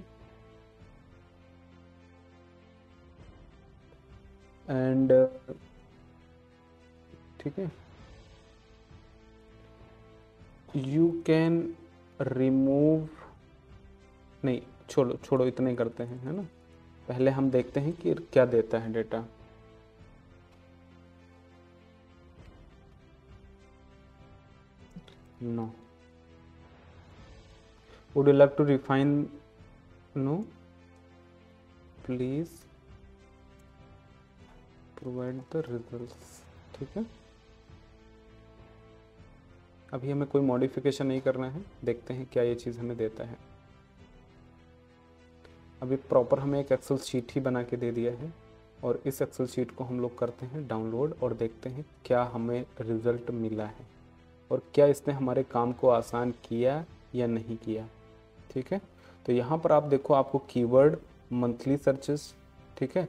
[SPEAKER 1] एंड ठीक है, यू कैन रिमूव, नहीं छोड़ो इतना ही करते हैं, है ना। पहले हम देखते हैं कि क्या देता है data. No, would you like to refine, no, please provide the results, ठीक है। अभी हमें कोई मॉडिफिकेशन नहीं करना है, देखते हैं क्या ये चीज़ हमें देता है। अभी प्रॉपर हमें एक एक्सेल शीट ही बना के दे दिया है, और इस एक्सेल शीट को हम लोग करते हैं डाउनलोड और देखते हैं क्या हमें रिज़ल्ट मिला है और क्या इसने हमारे काम को आसान किया या नहीं किया, ठीक है। तो यहाँ पर आप देखो, आपको कीवर्ड, मंथली सर्चेस, ठीक है,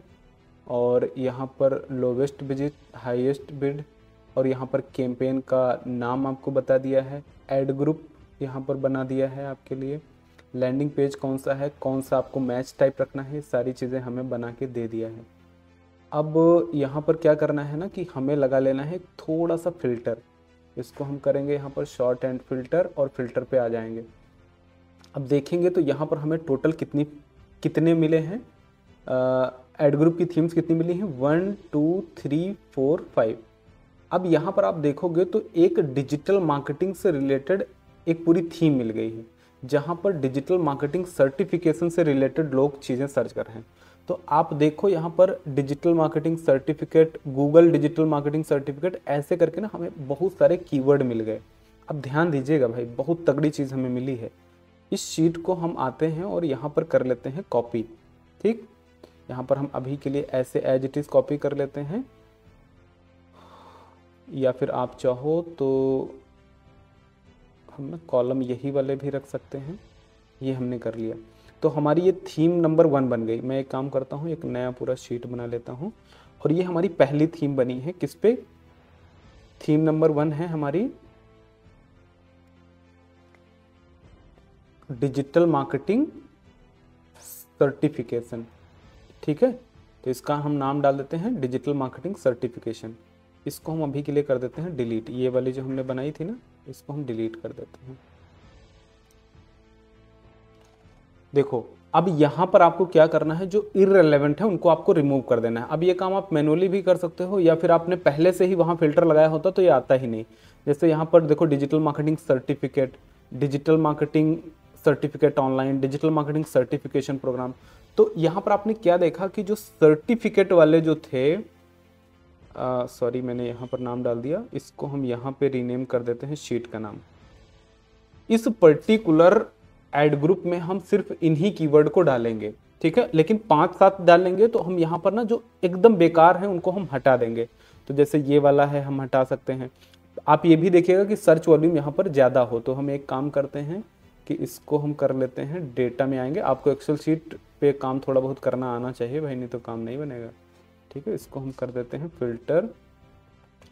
[SPEAKER 1] और यहाँ पर लोवेस्ट विजिट, हाईएस्ट बिड, और यहाँ पर कैंपेन का नाम आपको बता दिया है, ऐड ग्रुप यहाँ पर बना दिया है आपके लिए, लैंडिंग पेज कौन सा है, कौन सा आपको मैच टाइप रखना है, सारी चीज़ें हमें बना के दे दिया है। अब यहाँ पर क्या करना है ना कि हमें लगा लेना है थोड़ा सा फिल्टर, इसको हम करेंगे यहाँ पर शॉर्ट एंड फिल्टर, और फिल्टर पे आ जाएंगे। अब देखेंगे तो यहाँ पर हमें टोटल कितने मिले हैं, ऐड ग्रुप की थीम्स कितनी मिली हैं, 1 2 3 4 5। अब यहाँ पर आप देखोगे तो एक डिजिटल मार्केटिंग से रिलेटेड एक पूरी थीम मिल गई है, जहाँ पर डिजिटल मार्केटिंग सर्टिफिकेशन से रिलेटेड लोग चीज़ें सर्च कर रहे हैं। तो आप देखो यहाँ पर digital marketing certificate, Google digital marketing certificate, ऐसे करके ना हमें बहुत सारे कीवर्ड मिल गए। अब ध्यान दीजिएगा भाई, बहुत तगड़ी चीज़ हमें मिली है। इस शीट को हम आते हैं और यहाँ पर कर लेते हैं कॉपी। ठीक, यहाँ पर हम अभी के लिए ऐसे एज इट इज़ कॉपी कर लेते हैं, या फिर आप चाहो तो हम ना कॉलम यही वाले भी रख सकते हैं। ये हमने कर लिया, तो हमारी ये थीम नंबर 1 बन गई। मैं एक काम करता हूँ, एक नया पूरा शीट बना लेता हूँ, और ये हमारी पहली थीम बनी है। किस पे? थीम नंबर 1 है हमारी डिजिटल मार्केटिंग सर्टिफिकेशन। ठीक है, तो इसका हम नाम डाल देते हैं डिजिटल मार्केटिंग सर्टिफिकेशन। इसको हम अभी के लिए कर देते हैं डिलीट। ये वाली जो हमने बनाई थी ना, इसको हम डिलीट कर देते हैं। देखो, अब यहाँ पर आपको क्या करना है, जो इररिलेवेंट है उनको आपको रिमूव कर देना है। अब ये काम आप मैनुअली भी कर सकते हो, या फिर आपने पहले से ही वहाँ फिल्टर लगाया होता तो ये आता ही नहीं। जैसे यहाँ पर देखो, digital marketing certificate, digital marketing certificate online, digital marketing certification program. तो यहाँ पर आपने क्या देखा कि जो सर्टिफिकेट वाले जो थे, सॉरी मैंने यहाँ पर नाम डाल दिया, इसको हम यहाँ पे रीनेम कर देते हैं शीट का नाम। इस पर्टिकुलर एड ग्रुप में हम सिर्फ इन्हीं कीवर्ड को डालेंगे। ठीक है, लेकिन 5-7 डालेंगे तो हम यहाँ पर ना जो एकदम बेकार है उनको हम हटा देंगे। तो जैसे ये वाला है, हम हटा सकते हैं। आप ये भी देखिएगा कि सर्च वॉल्यूम यहाँ पर ज़्यादा हो, तो हम एक काम करते हैं कि इसको हम कर लेते हैं, डेटा में आएंगे। आपको एक्सेल शीट पे काम थोड़ा बहुत करना आना चाहिए भाई, नहीं तो काम नहीं बनेगा। ठीक है, इसको हम कर देते हैं फिल्टर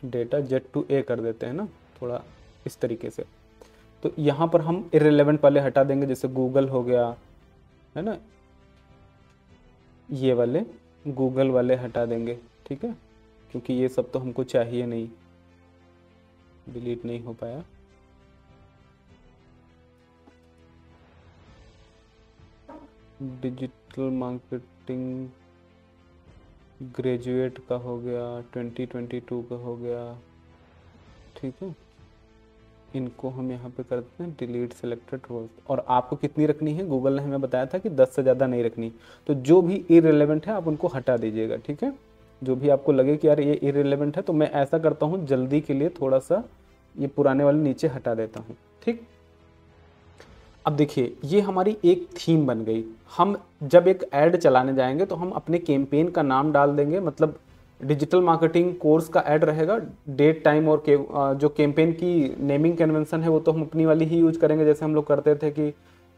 [SPEAKER 1] डेटा Z2A कर देते हैं ना, थोड़ा इस तरीके से। तो यहाँ पर हम इररिलेवेंट वाले हटा देंगे, जैसे गूगल हो गया है ना, ये वाले गूगल वाले हटा देंगे। ठीक है, क्योंकि ये सब तो हमको चाहिए नहीं, डिलीट नहीं हो पाया। डिजिटल मार्केटिंग ग्रेजुएट का हो गया, 2022 का हो गया। ठीक है, इनको हम यहाँ पे करते हैं डिलीट सेलेक्टेड रोल्स। और आपको कितनी रखनी है, गूगल ने हमें बताया था कि 10 से ज़्यादा नहीं रखनी। तो जो भी इररिलेवेंट है आप उनको हटा दीजिएगा। ठीक है, जो भी आपको लगे कि यार ये इररिलेवेंट है, तो मैं ऐसा करता हूँ जल्दी के लिए थोड़ा सा ये पुराने वाले नीचे हटा देता हूँ। ठीक, अब देखिए ये हमारी एक थीम बन गई। हम जब एक ऐड चलाने जाएंगे तो हम अपने कैंपेन का नाम डाल देंगे, मतलब डिजिटल मार्केटिंग कोर्स का ऐड रहेगा, डेट टाइम और जो कैंपेन की नेमिंग कन्वेंशन है वो तो हम अपनी वाली ही यूज करेंगे, जैसे हम लोग करते थे कि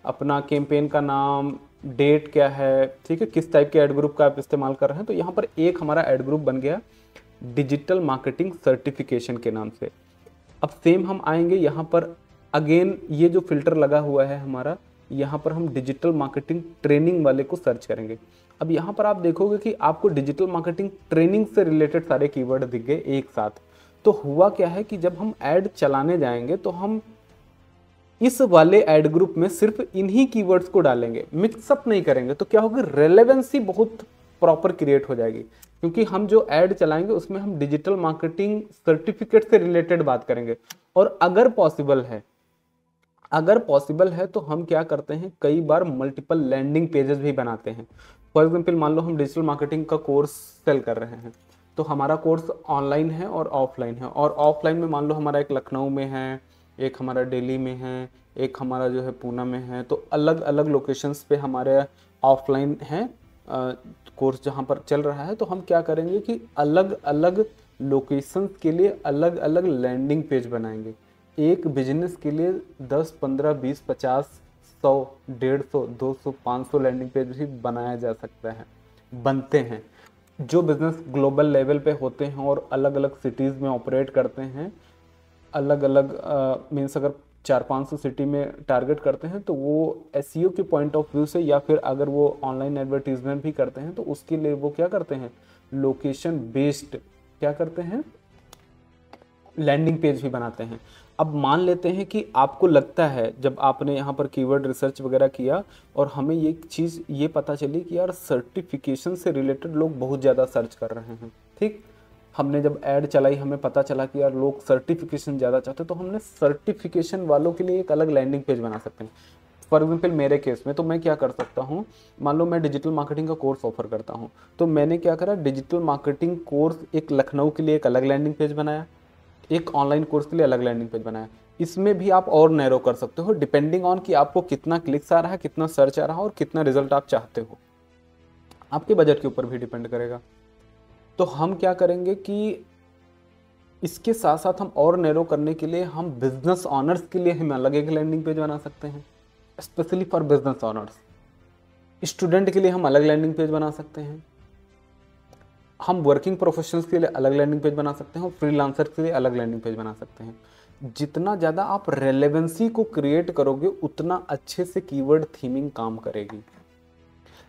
[SPEAKER 1] अपना कैंपेन का नाम, डेट क्या है, ठीक है, किस टाइप के ऐड ग्रुप का आप इस्तेमाल कर रहे हैं। तो यहाँ पर एक हमारा ऐड ग्रुप बन गया डिजिटल मार्केटिंग सर्टिफिकेशन के नाम से। अब सेम हम आएंगे यहाँ पर, अगेन ये जो फिल्टर लगा हुआ है हमारा, यहाँ पर हम डिजिटल मार्केटिंग ट्रेनिंग वाले को सर्च करेंगे। अब यहाँ पर आप देखोगे कि आपको डिजिटल मार्केटिंग ट्रेनिंग से रिलेटेड सारे कीवर्ड दिख गए एक साथ। तो हुआ क्या है कि जब हम ऐड चलाने जाएंगे तो हम इस वाले ऐड ग्रुप में सिर्फ इन्हीं कीवर्ड्स को डालेंगे, मिक्सअप नहीं करेंगे। तो क्या होगा, रेलेवेंसी बहुत प्रॉपर क्रिएट हो जाएगी, क्योंकि हम जो ऐड चलाएंगे उसमें हम डिजिटल मार्केटिंग सर्टिफिकेट से रिलेटेड बात करेंगे। और अगर पॉसिबल है तो हम क्या करते हैं, कई बार मल्टीपल लैंडिंग पेजेस भी बनाते हैं। फॉर एग्जाम्पल मान लो हम डिजिटल मार्केटिंग का कोर्स सेल कर रहे हैं, तो हमारा कोर्स ऑनलाइन है और ऑफलाइन है। और ऑफलाइन में मान लो हमारा एक लखनऊ में है, एक हमारा दिल्ली में है, एक हमारा जो है पूना में है। तो अलग अलग लोकेशंस पे हमारे ऑफलाइन है कोर्स जहाँ पर चल रहा है। तो हम क्या करेंगे कि अलग अलग लोकेशंस के लिए अलग अलग लैंडिंग पेज बनाएंगे। एक बिजनेस के लिए 10, 15, 20, 50, 100, 150, 200, 500 लैंडिंग पेज भी बनाया जा सकता है, बनते हैं। जो बिजनेस ग्लोबल लेवल पे होते हैं और अलग अलग सिटीज़ में ऑपरेट करते हैं, अलग अलग मीन्स अगर 400-500 सिटी में टारगेट करते हैं, तो वो एसईओ के पॉइंट ऑफ व्यू से, या फिर अगर वो ऑनलाइन एडवर्टीजमेंट भी करते हैं तो उसके लिए वो क्या करते हैं, लोकेशन बेस्ड क्या करते हैं, लैंडिंग पेज भी बनाते हैं। अब मान लेते हैं कि आपको लगता है, जब आपने यहाँ पर कीवर्ड रिसर्च वगैरह किया और हमें ये चीज़ ये पता चली कि यार सर्टिफिकेशन से रिलेटेड लोग बहुत ज़्यादा सर्च कर रहे हैं। ठीक, हमने जब ऐड चलाई हमें पता चला कि यार लोग सर्टिफिकेशन ज़्यादा चाहते हैं, तो हमने सर्टिफिकेशन वालों के लिए एक अलग लैंडिंग पेज बना सकते हैं। फॉर एग्जाम्पल मेरे केस में तो मैं क्या कर सकता हूँ, मान लो मैं डिजिटल मार्केटिंग का कोर्स ऑफर करता हूँ, तो मैंने क्या करा, डिजिटल मार्केटिंग कोर्स एक लखनऊ के लिए एक अलग लैंडिंग पेज बनाया, एक ऑनलाइन कोर्स के लिए अलग लैंडिंग पेज बनाया। इसमें भी आप और नैरो कर सकते हो डिपेंडिंग ऑन कि आपको कितना क्लिक्स आ रहा है, कितना सर्च आ रहा है और कितना रिजल्ट आप चाहते हो, आपके बजट के ऊपर भी डिपेंड करेगा। तो हम क्या करेंगे कि इसके साथ साथ हम और नैरो करने के लिए हम बिजनेस ऑनर्स के लिए हम अलग एक लैंडिंग पेज बना सकते हैं, specially for business honours. Student के लिए हम अलग लैंडिंग पेज बना सकते हैं, हम वर्किंग प्रोफेशनल्स के लिए अलग लैंडिंग पेज बना सकते हैं, फ्रीलांसर के लिए अलग लैंडिंग पेज बना सकते हैं। जितना ज़्यादा आप रेलेवेंसी को क्रिएट करोगे उतना अच्छे से कीवर्ड थीमिंग काम करेगी।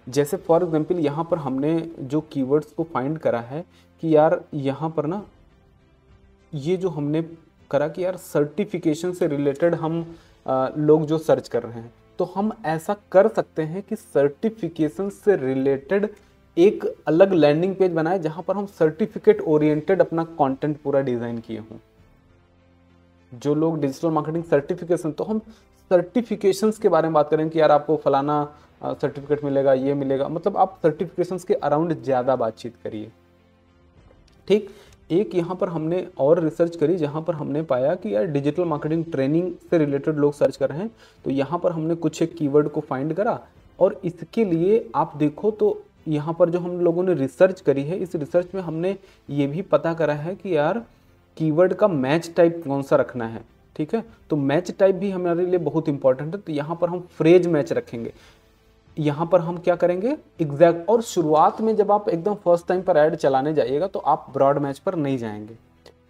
[SPEAKER 1] जैसे फॉर एग्जांपल यहाँ पर हमने जो कीवर्ड्स को फाइंड करा है कि यार यहाँ पर ना ये जो हमने करा कि यार सर्टिफिकेशन से रिलेटेड हम लोग जो सर्च कर रहे हैं, तो हम ऐसा कर सकते हैं कि सर्टिफिकेशन से रिलेटेड एक अलग लैंडिंग पेज बनाए जहां पर हम सर्टिफिकेट ओरिएंटेड अपना कंटेंट पूरा डिजाइन किए हों। जो लोग डिजिटल मार्केटिंग सर्टिफिकेशन, तो हम सर्टिफिकेशंस के बारे में बात करें कि यार आपको फलाना सर्टिफिकेट मिलेगा, ये मिलेगा, मतलब आप सर्टिफिकेशंस के अराउंड ज़्यादा बातचीत करिए। ठीक, एक यहाँ पर हमने और रिसर्च करी जहाँ पर हमने पाया कि यार डिजिटल मार्केटिंग ट्रेनिंग से रिलेटेड लोग सर्च कर रहे हैं, तो यहाँ पर हमने कुछ एक कीवर्ड को फाइंड करा और इसके लिए आप देखो तो यहाँ पर जो हम लोगों ने रिसर्च करी है, इस रिसर्च में हमने ये भी पता करा है कि यार कीवर्ड का मैच टाइप कौन सा रखना है। ठीक है, तो मैच टाइप भी हमारे लिए बहुत इंपॉर्टेंट है। तो यहाँ पर हम फ्रेज मैच रखेंगे, यहाँ पर हम क्या करेंगे एग्जैक्ट। और शुरुआत में जब आप एकदम फर्स्ट टाइम पर ऐड चलाने जाइएगा तो आप ब्रॉड मैच पर नहीं जाएंगे,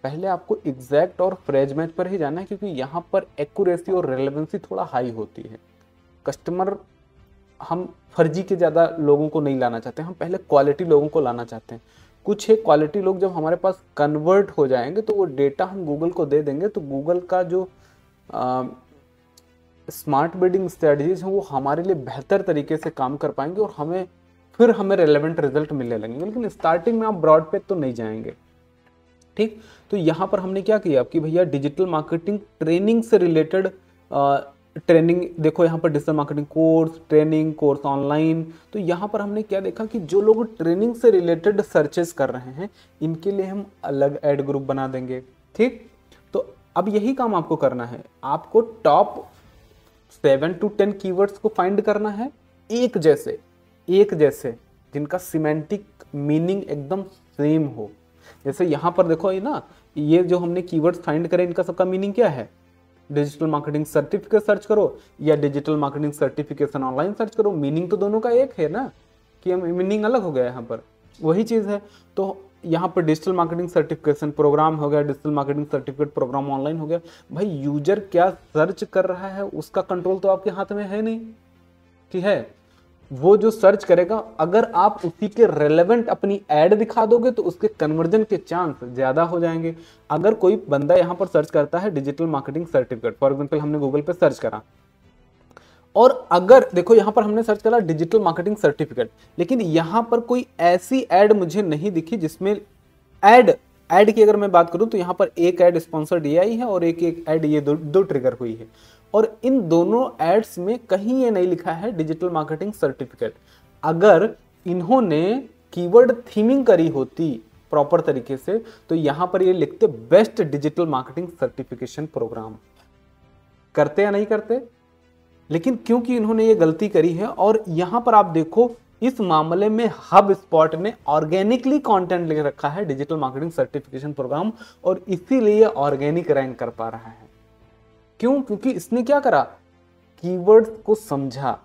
[SPEAKER 1] पहले आपको एग्जैक्ट और फ्रेज मैच पर ही जाना है, क्योंकि यहाँ पर एक्यूरेसी और रेलेवेंसी थोड़ा हाई होती है। कस्टमर, हम फर्जी के ज़्यादा लोगों को नहीं लाना चाहते, हम पहले क्वालिटी लोगों को लाना चाहते हैं। कुछ एक क्वालिटी लोग जब हमारे पास कन्वर्ट हो जाएंगे तो वो डेटा हम गूगल को दे देंगे, तो गूगल का जो स्मार्ट बिडिंग स्ट्रेटजीज हैं वो हमारे लिए बेहतर तरीके से काम कर पाएंगे और हमें रेलेवेंट रिजल्ट मिलने लगेंगे। लेकिन स्टार्टिंग में आप ब्रॉड पे तो नहीं जाएंगे। ठीक, तो यहाँ पर हमने क्या किया कि भैया डिजिटल मार्केटिंग ट्रेनिंग से रिलेटेड ट्रेनिंग, देखो यहाँ पर digital marketing course, training course online. तो यहाँ पर हमने क्या देखा कि जो लोग ट्रेनिंग से रिलेटेड सर्चेस कर रहे हैं इनके लिए हम अलग ऐड ग्रुप बना देंगे। ठीक, तो अब यही काम आपको करना है, आपको टॉप 7 to 10 कीवर्ड्स को फाइंड करना है, एक जैसे जिनका सिमेंटिक मीनिंग एकदम सेम हो। जैसे यहाँ पर देखो ये ना, ये जो हमने कीवर्ड्स फाइंड करे इनका सबका मीनिंग क्या है, डिजिटल मार्केटिंग सर्टिफिकेट सर्च करो या digital marketing certification online search करो, मीनिंग तो दोनों का एक है ना, कि मीनिंग अलग हो गया यहाँ पर, वही चीज़ है। तो यहाँ पर डिजिटल मार्केटिंग सर्टिफिकेशन प्रोग्राम हो गया, digital marketing certificate program online हो गया। भाई यूजर क्या सर्च कर रहा है उसका कंट्रोल तो आपके हाथ में है नहीं, कि है वो जो सर्च करेगा, अगर आप उसी के रेलेवेंट अपनी ऐड दिखा दोगे तो उसके कन्वर्जन के चांस ज्यादा हो जाएंगे। अगर कोई बंदा यहाँ पर सर्च करता है digital marketing certificate, for example हमने गूगल पे सर्च करा, और अगर देखो यहाँ पर हमने सर्च करा डिजिटल मार्केटिंग सर्टिफिकेट, लेकिन यहाँ पर कोई ऐसी ऐड मुझे नहीं दिखी जिसमें ऐड की अगर मैं बात करूं तो यहाँ पर एक ऐड स्पॉन्सर्ड ये आई है और एक ऐड ये दो ट्रिगर हुई है, और इन दोनों एड्स में कहीं ये नहीं लिखा है डिजिटल मार्केटिंग सर्टिफिकेट। अगर इन्होंने कीवर्ड थीमिंग करी होती प्रॉपर तरीके से तो यहां पर ये लिखते best digital marketing certification program. करते या नहीं करते, लेकिन क्योंकि इन्होंने ये गलती करी है, और यहां पर आप देखो इस मामले में हब स्पॉट ने ऑर्गेनिकली कंटेंट लिख रखा है डिजिटल मार्केटिंग सर्टिफिकेशन प्रोग्राम, और इसीलिए ऑर्गेनिक रैंक कर पा रहा है। क्यों? क्योंकि इसने क्या करा, कीवर्ड्स को समझा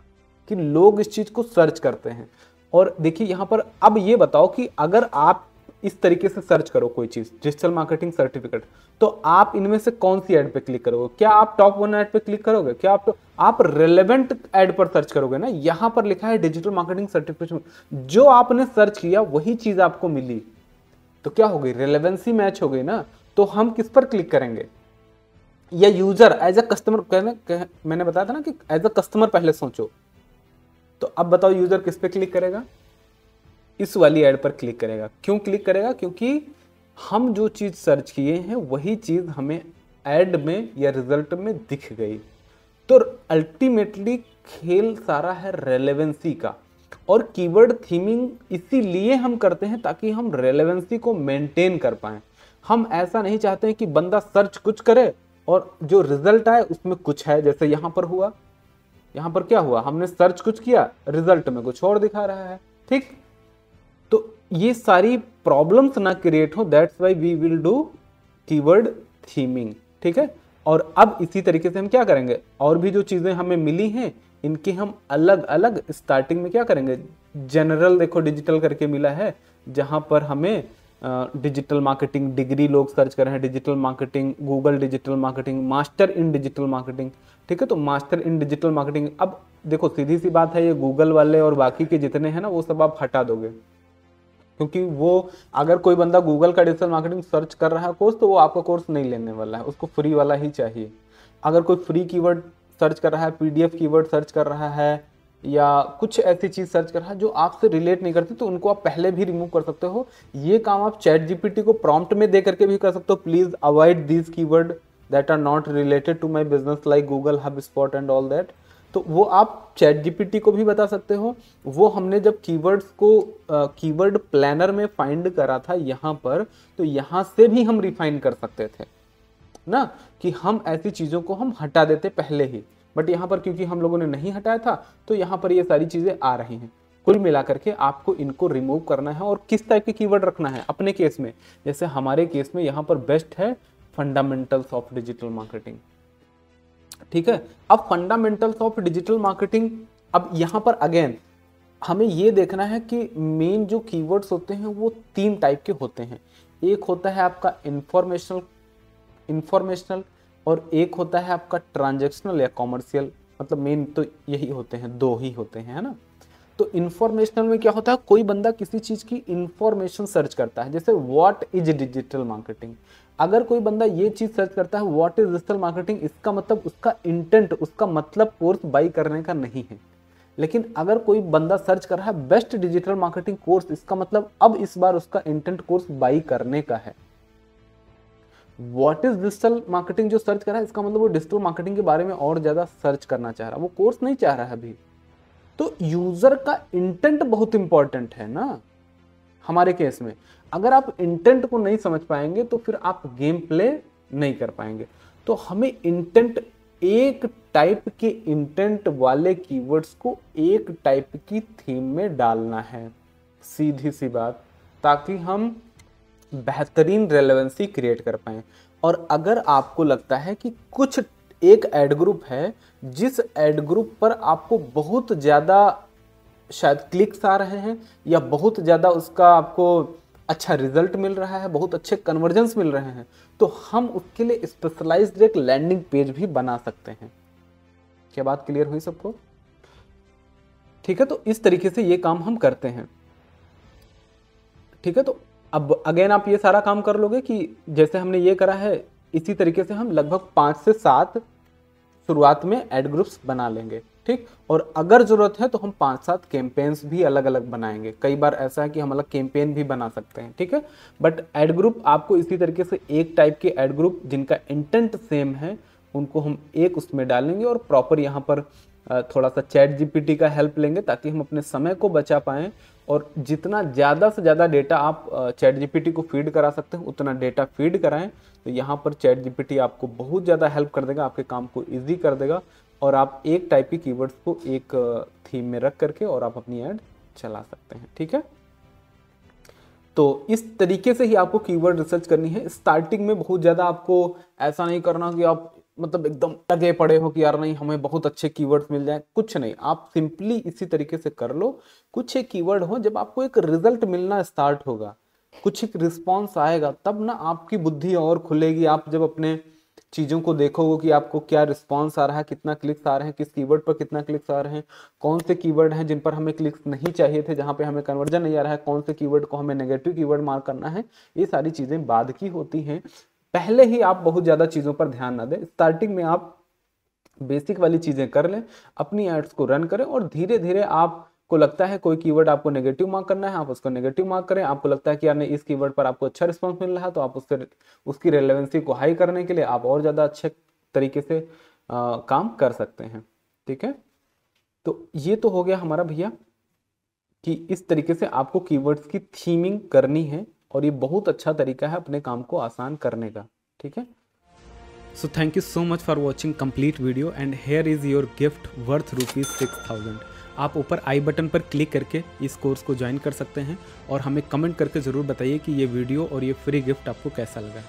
[SPEAKER 1] कि लोग इस चीज को सर्च करते हैं। और देखिए यहां पर अब ये बताओ कि अगर आप इस तरीके से सर्च करो कोई चीज डिजिटल मार्केटिंग सर्टिफिकेट, तो आप इनमें से कौन सी ऐड पे क्लिक करोगे? क्या आप टॉप 1 ऐड पे क्लिक करोगे? क्या आप रेलेवेंट ऐड पर सर्च करोगे ना? यहां पर लिखा है डिजिटल मार्केटिंग सर्टिफिकेशन, जो आपने सर्च किया वही चीज आपको मिली, तो क्या हो गई, रेलेवेंसी मैच हो गई ना। तो हम किस पर क्लिक करेंगे, या यूजर एज अ कस्टमर, मैंने बताया था ना कि एज अ कस्टमर पहले सोचो, तो अब बताओ यूजर किस पे क्लिक करेगा, इस वाली ऐड पर क्लिक करेगा। क्यों क्लिक करेगा? क्योंकि हम जो चीज सर्च किए हैं वही चीज हमें ऐड में या रिजल्ट में दिख गई। तो अल्टीमेटली खेल सारा है रेलेवेंसी का, और कीवर्ड थीमिंग इसीलिए हम करते हैं ताकि हम रेलेवेंसी को मेंटेन कर पाएं। हम ऐसा नहीं चाहते हैं कि बंदा सर्च कुछ करे और जो रिजल्ट आए उसमें कुछ है, जैसे यहां पर हुआ। यहां पर क्या हुआ, हमने सर्च कुछ किया, रिजल्ट में कुछ और दिखा रहा है। ठीक, तो ये सारी प्रॉब्लम्स ना क्रिएट हो, that's why we will do keyword theming. ठीक है, और अब इसी तरीके से हम क्या करेंगे, और भी जो चीजें हमें मिली हैं इनके हम अलग अलग स्टार्टिंग में क्या करेंगे, जनरल देखो डिजिटल करके मिला है, जहां पर हमें डिजिटल मार्केटिंग डिग्री लोग सर्च कर रहे हैं, digital marketing, Google digital marketing, master in digital marketing. ठीक है, तो मास्टर इन डिजिटल मार्केटिंग, अब देखो सीधी सी बात है, ये गूगल वाले और बाकी के जितने हैं ना वो सब आप हटा दोगे, क्योंकि वो अगर कोई बंदा गूगल का डिजिटल मार्केटिंग सर्च कर रहा है कोर्स, तो वो आपका कोर्स नहीं लेने वाला है, उसको फ्री वाला ही चाहिए। अगर कोई फ्री कीवर्ड सर्च कर रहा है, पीडीएफ कीवर्ड सर्च कर रहा है, या कुछ ऐसी चीज सर्च कर रहा है जो आपसे रिलेट नहीं करती, तो उनको आप पहले भी रिमूव कर सकते हो। ये काम आप चैट जीपीटी को प्रॉम्प्ट में दे करके भी कर सकते हो, please avoid these keyword that are not related to my business like Google, HubSpot and all that. तो वो आप चैट जीपीटी को भी बता सकते हो। वो हमने जब कीवर्ड्स को कीवर्ड प्लानर में फाइंड करा था यहाँ पर, तो यहाँ से भी हम रिफाइन कर सकते थे ना, कि हम ऐसी चीजों को हम हटा देते पहले ही, बट यहाँ पर क्योंकि हम लोगों ने नहीं हटाया था, तो यहाँ पर ये सारी चीजें आ रही हैं। कुल मिलाकर के आपको इनको रिमूव करना है, और किस टाइप के कीवर्ड रखना है अपने केस में। जैसे हमारे केस में यहाँ पर बेस्ट है फंडामेंटल्स ऑफ डिजिटल मार्केटिंग। ठीक है, अब फंडामेंटल्स ऑफ डिजिटल मार्केटिंग, अब यहां पर अगेन हमें ये देखना है कि मेन जो कीवर्ड्स होते हैं वो 3 टाइप के होते हैं। एक होता है आपका इंफॉर्मेशनल और एक होता है आपका ट्रांजैक्शनल या कॉमर्शियल। मतलब मेन तो यही होते हैं, 2 ही होते हैं, है ना। तो इंफॉर्मेशनल में क्या होता है, कोई बंदा किसी चीज की इंफॉर्मेशन सर्च करता है, जैसे व्हाट इज डिजिटल मार्केटिंग। अगर कोई बंदा ये चीज सर्च करता है व्हाट इज डिजिटल मार्केटिंग, इसका मतलब उसका इंटेंट, उसका मतलब कोर्स बाई करने का नहीं है। लेकिन अगर कोई बंदा सर्च कर रहा है बेस्ट डिजिटल मार्केटिंग कोर्स, इसका मतलब अब इस बार उसका इंटेंट कोर्स बाई करने का है। व्हाट इज डिजिटल मार्केटिंग जो सर्च कर रहा है, इसका मतलब वो डिजिटल मार्केटिंग के बारे में और ज्यादा सर्च करना चाह रहा है, वो कोर्स नहीं चाह रहा है अभी। तो यूजर का इंटेंट बहुत इंपॉर्टेंट है ना हमारे केस में। अगर आप इंटेंट को नहीं समझ पाएंगे तो फिर आप गेम प्ले नहीं कर पाएंगे। तो हमें इंटेंट, एक टाइप के इंटेंट वाले कीवर्ड्स को एक टाइप की थीम में डालना है, सीधी सी बात, ताकि हम बेहतरीन रेलेवेंसी क्रिएट कर पाएं। और अगर आपको लगता है कि कुछ एक एड ग्रुप है जिस एड ग्रुप पर आपको बहुत ज़्यादा शायद क्लिक्स आ रहे हैं, या बहुत ज़्यादा उसका आपको अच्छा रिजल्ट मिल रहा है, बहुत अच्छे कन्वर्जेंस मिल रहे हैं, तो हम उसके लिए स्पेशलाइज्ड एक लैंडिंग पेज भी बना सकते हैं। क्या बात क्लियर हुई सबको? ठीक है, तो इस तरीके से ये काम हम करते हैं। ठीक है, तो अब अगेन आप ये सारा काम कर लोगे कि जैसे हमने ये करा है, इसी तरीके से हम लगभग 5 से 7 शुरुआत में एड ग्रुप्स बना लेंगे। ठीक, और अगर जरूरत है तो हम 5-7 कैंपेन्स भी अलग अलग बनाएंगे। कई बार ऐसा है कि हम अलग कैंपेन भी बना सकते हैं। ठीक है, बट एड ग्रुप आपको इसी तरीके से एक टाइप के एड ग्रुप जिनका इंटेंट सेम है उनको हम एक उसमें डालेंगे, और प्रॉपर यहाँ पर थोड़ा सा चैट जीपीटी का हेल्प लेंगे ताकि हम अपने समय को बचा पाएं। और जितना ज़्यादा से ज़्यादा डेटा आप चैट जीपीटी को फीड करा सकते हैं उतना डेटा फीड कराएं। तो यहाँ पर चैट जीपीटी आपको बहुत ज़्यादा हेल्प कर देगा, आपके काम को ईजी कर देगा, और आप एक टाइप की कीवर्ड्स को एक थीम में रख करके और आप अपनी ऐड चला सकते हैं। ठीक है, तो इस तरीके से ही आपको कीवर्ड रिसर्च करनी है। स्टार्टिंग में बहुत ज़्यादा आपको ऐसा नहीं करना कि आप मतलब एकदम लगे पड़े हो कि यार नहीं हमें बहुत अच्छे कीवर्ड्स मिल जाए, कुछ नहीं। आप सिंपली इसी तरीके से कर लो। कुछ एक कीवर्ड हो, जब आपको एक रिजल्ट मिलना स्टार्ट होगा, कुछ एक रिस्पॉन्स आएगा, तब ना आपकी बुद्धि और खुलेगी। आप जब अपने चीज़ों को देखोगे कि आपको क्या रिस्पॉन्स आ रहा है, कितना क्लिक्स आ रहे हैं, किस कीवर्ड पर कितना क्लिक्स आ रहे हैं, कौन से कीवर्ड हैं जिन पर हमें क्लिक्स नहीं चाहिए थे, जहाँ पे हमें कन्वर्जन नहीं आ रहा है, कौन से कीवर्ड को हमें नेगेटिव कीवर्ड मार्क करना है। ये सारी चीज़ें बाद की होती हैं, पहले ही आप बहुत ज़्यादा चीज़ों पर ध्यान ना दें। स्टार्टिंग में आप बेसिक वाली चीज़ें कर लें, अपनी एड्स को रन करें, और धीरे धीरे आपको लगता है कोई कीवर्ड आपको नेगेटिव मार्क करना है, आप उसको नेगेटिव मार्क करें। आपको लगता है कि यार नहीं इस कीवर्ड पर आपको अच्छा रिस्पॉन्स मिल रहा है, तो आप उसकी रेलेवेंसी को हाई करने के लिए आप और ज़्यादा अच्छे तरीके से काम कर सकते हैं। ठीक है, तो ये तो हो गया हमारा भैया कि इस तरीके से आपको कीवर्ड्स की थीमिंग करनी है और ये बहुत अच्छा तरीका है अपने काम को आसान करने का। ठीक है,
[SPEAKER 2] So thank you so much for watching complete video and here is your gift worth ₹6000। आप ऊपर आई बटन पर क्लिक करके इस कोर्स को ज्वाइन कर सकते हैं और हमें कमेंट करके ज़रूर बताइए कि ये वीडियो और ये फ्री गिफ्ट आपको कैसा लगा।